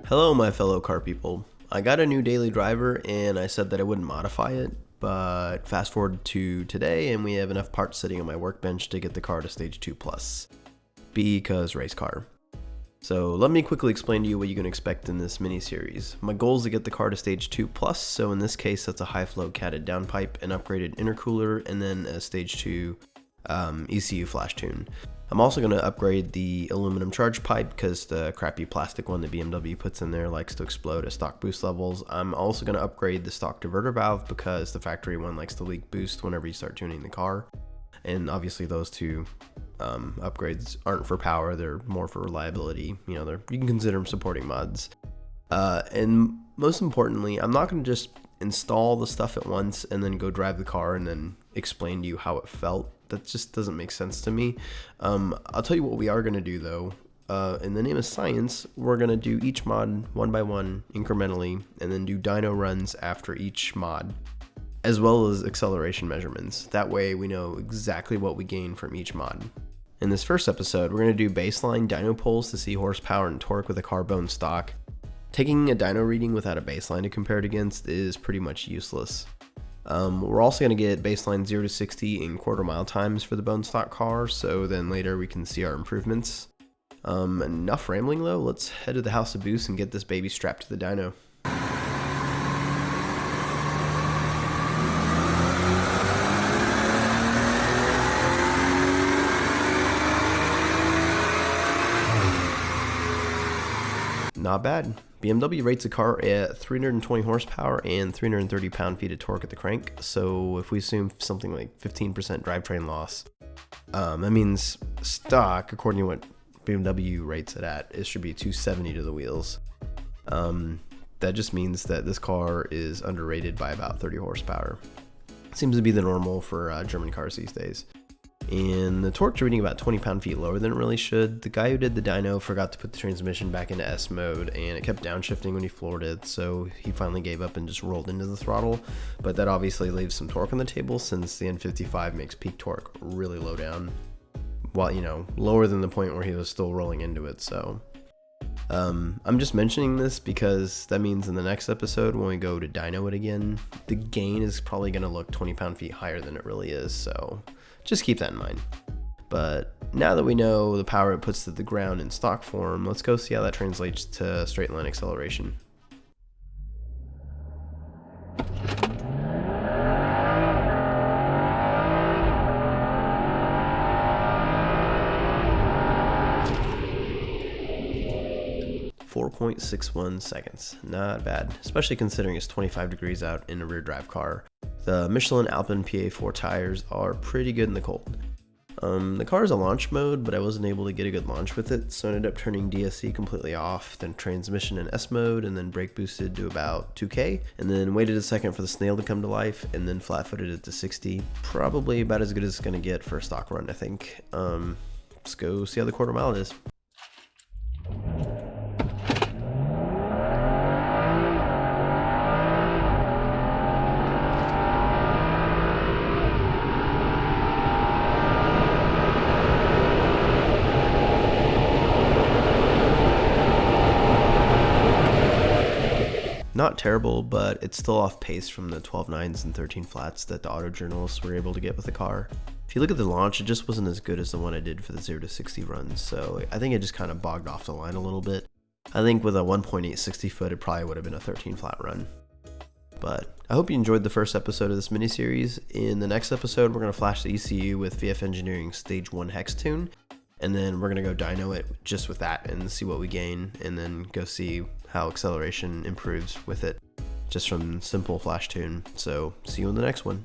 Hello my fellow car people. I got a new daily driver and I said that I wouldn't modify it, but fast forward to today and we have enough parts sitting on my workbench to get the car to stage 2 plus. Because race car. So let me quickly explain to you what you can expect in this mini series. My goal is to get the car to stage 2 plus, so in this case that's a high flow catted downpipe, an upgraded intercooler, and then a stage 2 ECU flash tune. I'm also going to upgrade the aluminum charge pipe because the crappy plastic one that BMW puts in there likes to explode at stock boost levels. I'm also going to upgrade the stock diverter valve because the factory one likes to leak boost whenever you start tuning the car. And obviously those two upgrades aren't for power, they're more for reliability. You know, you can consider them supporting mods. And most importantly, I'm not going to just install the stuff at once and then go drive the car and then explain to you how it felt. That just doesn't make sense to me. I'll tell you what we are going to do though. In the name of science, we're going to do each mod one by one incrementally and then do dyno runs after each mod, as well as acceleration measurements. That way we know exactly what we gain from each mod. In this first episode, we're going to do baseline dyno pulls to see horsepower and torque with a carbone stock. Taking a dyno reading without a baseline to compare it against is pretty much useless. We're also going to get baseline 0 to 60 in quarter mile times for the bone stock car, so then later we can see our improvements. Enough rambling though, let's head to the House of Boost and get this baby strapped to the dyno. Not bad. BMW rates a car at 320 horsepower and 330 pound-feet of torque at the crank, so if we assume something like 15% drivetrain loss, that means stock, according to what BMW rates it at, it should be 270 to the wheels. That just means that this car is underrated by about 30 horsepower. Seems to be the normal for German cars these days. And the torque's reading about 20 pound-feet lower than it really should. The guy who did the dyno forgot to put the transmission back into S mode and it kept downshifting when he floored it, so he finally gave up and just rolled into the throttle. But that obviously leaves some torque on the table since the M235i makes peak torque really low down. Well, you know, lower than the point where he was still rolling into it, so. I'm just mentioning this because that means in the next episode when we go to dyno it again, the gain is probably going to look 20 pound-feet higher than it really is, so just keep that in mind. But now that we know the power it puts to the ground in stock form, let's go see how that translates to straight line acceleration. .61 seconds, not bad, especially considering it's 25 degrees out in a rear drive car. The Michelin Alpine PA4 tires are pretty good in the cold. The car is a launch mode, but I wasn't able to get a good launch with it, so I ended up turning DSC completely off, then transmission in S mode, and then brake boosted to about 2K, and then waited a second for the snail to come to life, and then flat footed it to 60. Probably about as good as it's gonna get for a stock run, I think. Let's go see how the quarter mile is. Not terrible, but it's still off pace from the 12.9s and 13 flats that the auto journalists were able to get with the car. If you look at the launch, it just wasn't as good as the one I did for the 0 to 60 runs, so I think it just kind of bogged off the line a little bit. I think with a 1.8 60 foot, it probably would have been a 13 flat run. But I hope you enjoyed the first episode of this mini-series. In the next episode, we're going to flash the ECU with VF Engineering Stage 1 Hex Tune, and then we're going to go dyno it just with that and see what we gain, and then go see how acceleration improves with it just from simple flash tune. So see you in the next one.